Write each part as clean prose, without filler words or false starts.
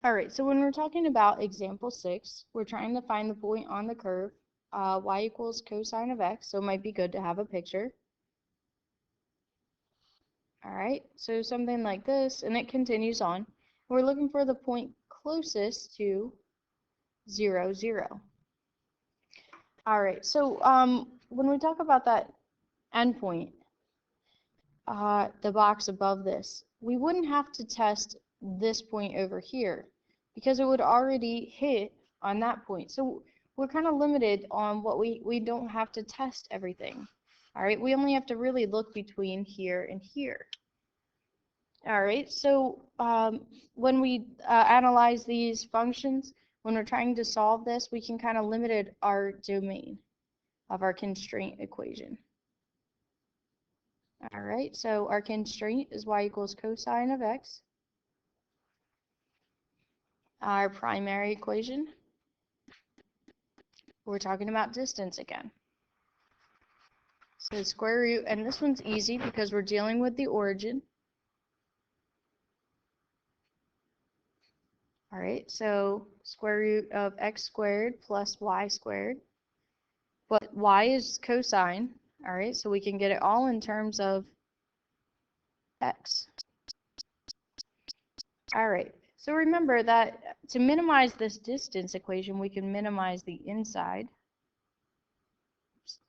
All right, so when we're talking about example 6, we're trying to find the point on the curve, y equals cosine of x, so it might be good to have a picture. All right, so something like this, and it continues on. We're looking for the point closest to 0, 0. All right, so when we talk about that endpoint, the box above this, we wouldn't have to test this point over here because it would already hit on that point. So we're kind of limited on what we don't have to test everything. All right, we only have to really look between here and here. All right, so when we analyze these functions, when we're trying to solve this, we can kind of limit our domain of our constraint equation. All right, so our constraint is y equals cosine of x. Our primary equation, we're talking about distance again. So square root, and this one's easy because we're dealing with the origin. All right, so square root of x squared plus y squared. But y is cosine, all right, so we can get it all in terms of x. All right, so remember that to minimize this distance equation, we can minimize the inside,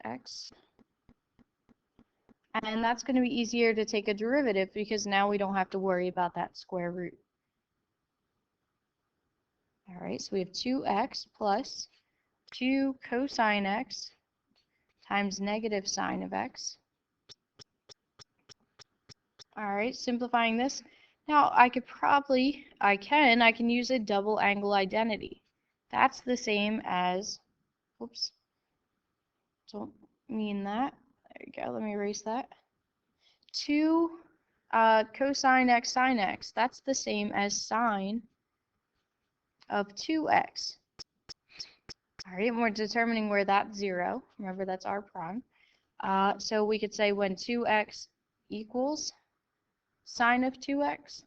x. And that's going to be easier to take a derivative because now we don't have to worry about that square root. All right, so we have 2x plus 2 cosine x times negative sine of x. All right, simplifying this. Now I can use a double angle identity. That's the same as, whoops, don't mean that. There you go, let me erase that. 2 cosine x sine x, that's the same as sine of 2x. All right, and we're determining where that's 0. Remember, that's r prime. So we could say when 2x equals sine of 2x.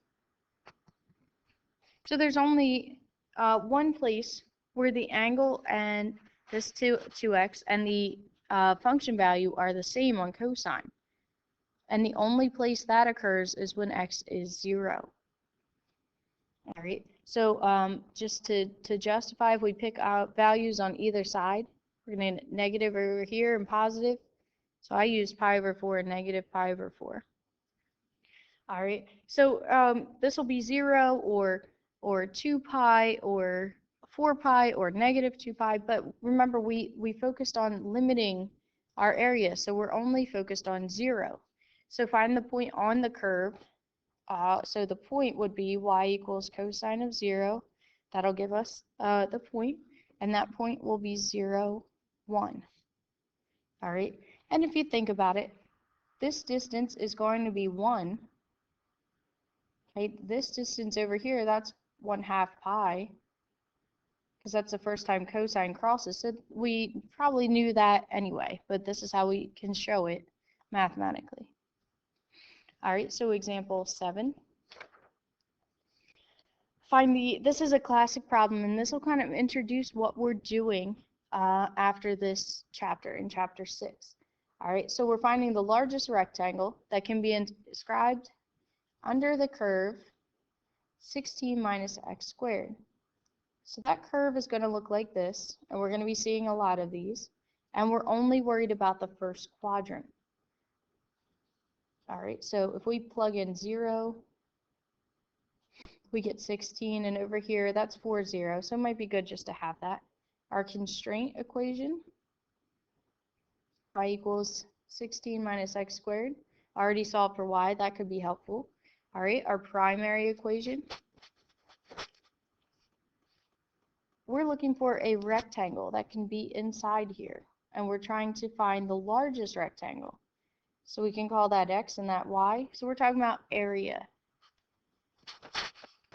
So there's only one place where the angle and this 2x and the function value are the same on cosine. And the only place that occurs is when x is 0. All right, so just to justify, if we pick out values on either side, we're going to negative over here and positive. So I use pi over 4 and negative pi over 4. All right, so this will be 0 or 2 pi or 4 pi or negative 2 pi, but remember we focused on limiting our area, so we're only focused on 0. So find the point on the curve. So the point would be y equals cosine of 0. That'll give us the point, and that point will be 0, 1. All right, and if you think about it, this distance is going to be 1. Okay, this distance over here, that's 1/2 pi, because that's the first time cosine crosses. So we probably knew that anyway, but this is how we can show it mathematically. All right, so example 7. This is a classic problem, and this will kind of introduce what we're doing after this chapter, in chapter 6. All right, so we're finding the largest rectangle that can be inscribed under the curve 16 minus x squared. So that curve is going to look like this, and we're going to be seeing a lot of these, and we're only worried about the first quadrant. All right, so if we plug in 0, we get 16, and over here that's 4, 0, so it might be good just to have that. Our constraint equation, y equals 16 minus x squared. Already solved for y, that could be helpful. All right, our primary equation, we're looking for a rectangle that can be inside here, and we're trying to find the largest rectangle. So we can call that x and that y. So we're talking about area.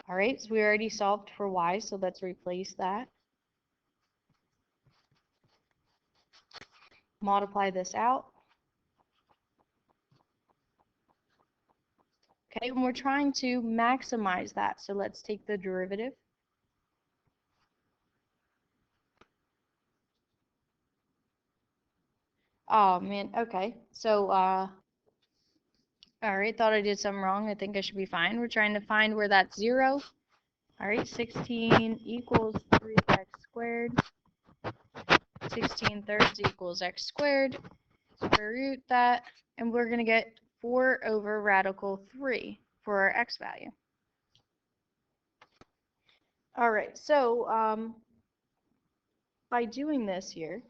All right, so we already solved for y, so let's replace that. Multiply this out. Okay, and we're trying to maximize that, so let's take the derivative. Oh man, okay. So, all right, thought I did something wrong. I think I should be fine. We're trying to find where that's 0. All right, 16 equals 3x squared. 16 thirds equals x squared. Square root that, and we're going to get 4 over radical 3 for our x value. All right, so by doing this here,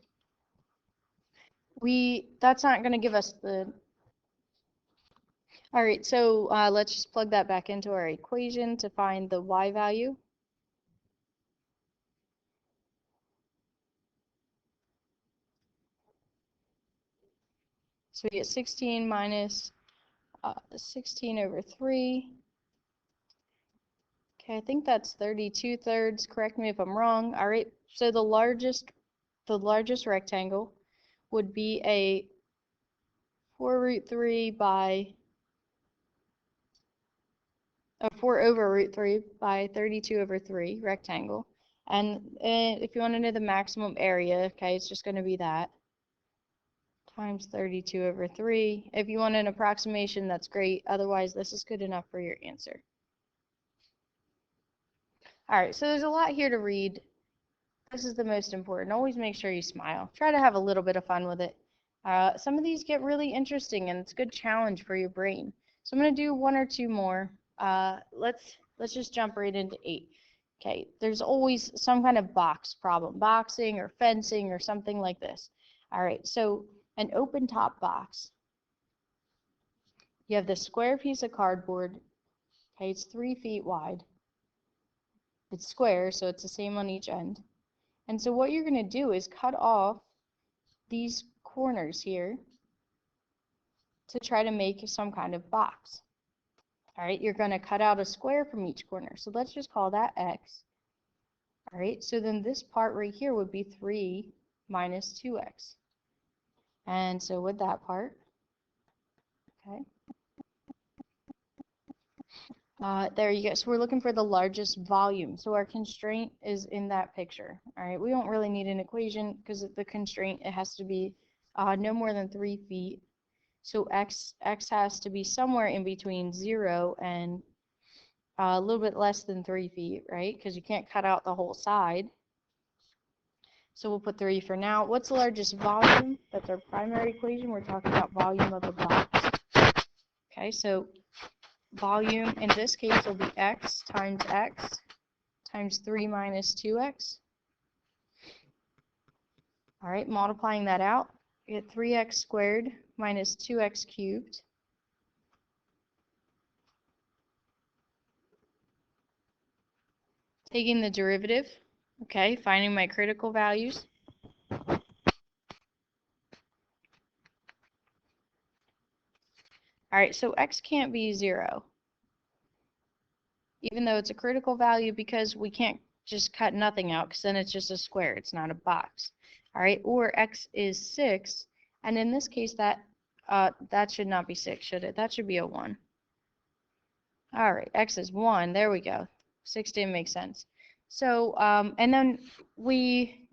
that's not going to give us the. All right, so let's just plug that back into our equation to find the y value. So we get 16 minus 16 over 3. Okay, I think that's 32 thirds. Correct me if I'm wrong. All right, so the largest rectangle would be a 4 root 3 by 4 over root 3 by 32 over 3 rectangle. And if you want to know the maximum area, okay, it's just going to be that times 32 over 3. If you want an approximation, that's great. Otherwise, this is good enough for your answer. All right, so there's a lot here to read. This is the most important. Always make sure you smile. Try to have a little bit of fun with it. Some of these get really interesting, and it's a good challenge for your brain. So I'm going to do 1 or 2 more. Let's just jump right into 8. Okay, there's always some kind of box problem, boxing or fencing or something like this. All right, so an open top box. You have this square piece of cardboard. Okay, it's 3 feet wide. It's square, so it's the same on each end. And so what you're going to do is cut off these corners here to try to make some kind of box. All right, you're going to cut out a square from each corner. So let's just call that x. All right, so then this part right here would be 3 minus 2x. And so with that part, okay, there you go. So we're looking for the largest volume. So our constraint is in that picture. All right, we don't really need an equation because the constraint, it has to be no more than 3 feet. So x has to be somewhere in between 0 and a little bit less than 3 feet, right? Because you can't cut out the whole side. So we'll put 3 for now. What's the largest volume? That's our primary equation. We're talking about volume of the box. Okay, so volume in this case will be x times 3 minus 2x. All right, multiplying that out, we get 3x squared minus 2x cubed. Taking the derivative, okay, finding my critical values. All right, so x can't be 0, even though it's a critical value, because we can't just cut nothing out, because then it's just a square, it's not a box. All right, or x is 6, and in this case, that should not be 6, should it? That should be a 1. All right, x is 1, there we go. 6 didn't make sense. So, and then we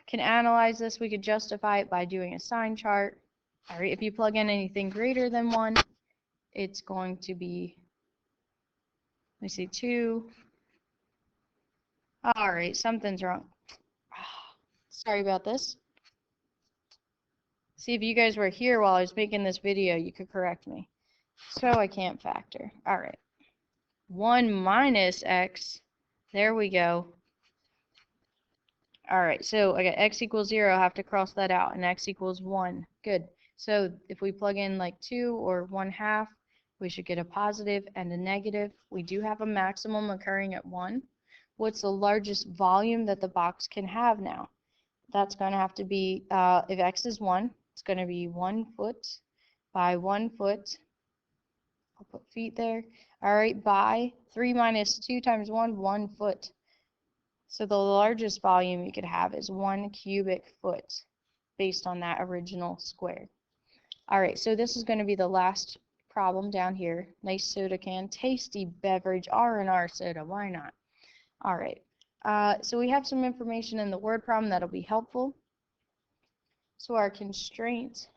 can analyze this, we could justify it by doing a sign chart. All right, if you plug in anything greater than 1, it's going to be, let me see, 2. All right, something's wrong. Sorry about this. See, if you guys were here while I was making this video, you could correct me. So I can't factor. All right. 1 minus x. There we go. All right, so I got x equals 0. I have to cross that out, and x equals 1. Good. So if we plug in like 2 or 1/2, we should get a positive and a negative. We do have a maximum occurring at 1. What's the largest volume that the box can have now? That's going to have to be, if x is 1, it's going to be 1 foot by 1 foot. I'll put feet there. All right, by 3 minus 2 times 1, 1 foot. So the largest volume you could have is 1 cubic foot based on that original square. All right, so this is going to be the last problem down here. Nice soda can, tasty beverage, R&R soda, why not? All right, so we have some information in the word problem that'll be helpful. So our constraint,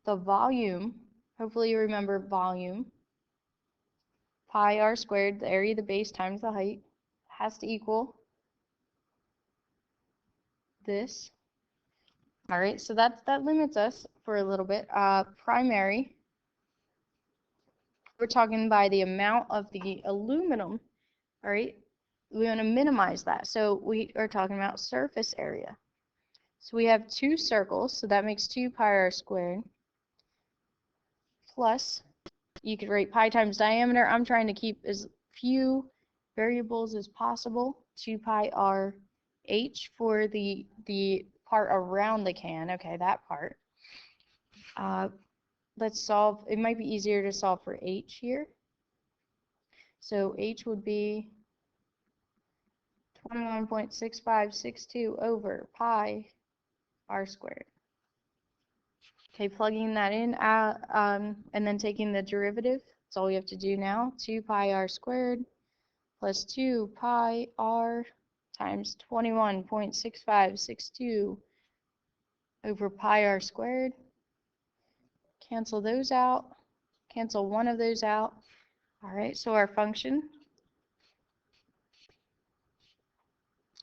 the volume, hopefully you remember volume, pi r squared, the area of the base times the height, has to equal this. All right, so that limits us for a little bit. Primary, we're talking by the amount of the aluminum. All right, we want to minimize that. So we are talking about surface area. So we have two circles, so that makes 2 pi r squared plus, you could write pi times diameter. I'm trying to keep as few variables as possible. 2 pi r h for the part around the can. Okay, that part. Let's solve. It might be easier to solve for h here. So h would be 21.6562 over pi r squared. Okay, plugging that in, and then taking the derivative. That's all we have to do now. 2 pi r squared plus 2 pi r times 21.6562 over pi r squared. Cancel those out. Cancel one of those out. All right, so our function.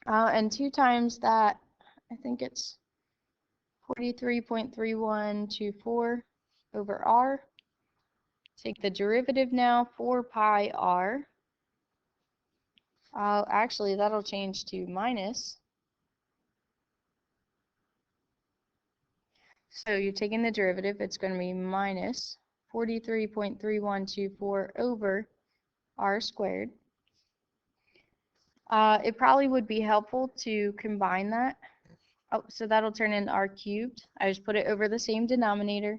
And 2 times that, I think it's 43.3124 over r. Take the derivative now, 4 pi r. Actually, that'll change to minus. So you're taking the derivative, it's going to be minus 43.3124 over r squared. It probably would be helpful to combine that. Oh, so that'll turn into r cubed. I just put it over the same denominator.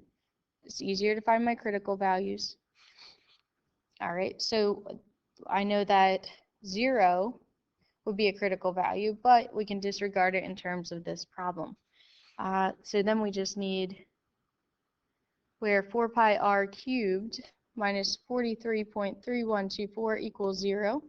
It's easier to find my critical values. All right, so I know that 0 would be a critical value, but we can disregard it in terms of this problem. So then we just need where 4 pi r cubed minus 43.3124 equals 0.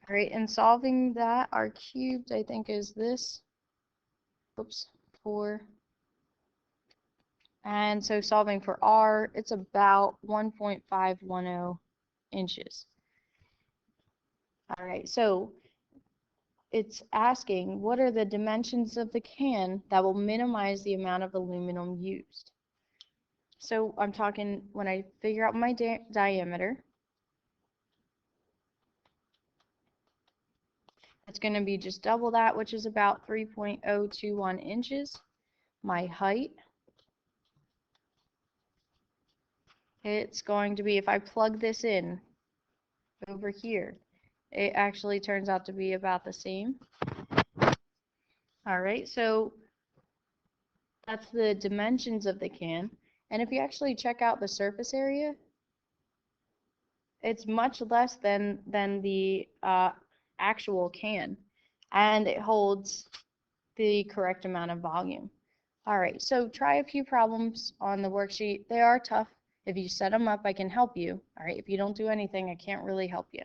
All right, and solving that, r cubed, I think, is this. Oops, 4. And so solving for r, it's about 1.510 inches. All right, so it's asking what are the dimensions of the can that will minimize the amount of aluminum used. So I'm talking when I figure out my diameter, it's going to be just double that, which is about 3.021 inches. My height, it's going to be, if I plug this in over here, it actually turns out to be about the same. All right, so that's the dimensions of the can. And if you actually check out the surface area, it's much less than the actual can, and it holds the correct amount of volume. All right, so try a few problems on the worksheet. They are tough. If you set them up, I can help you. All right, if you don't do anything, I can't really help you.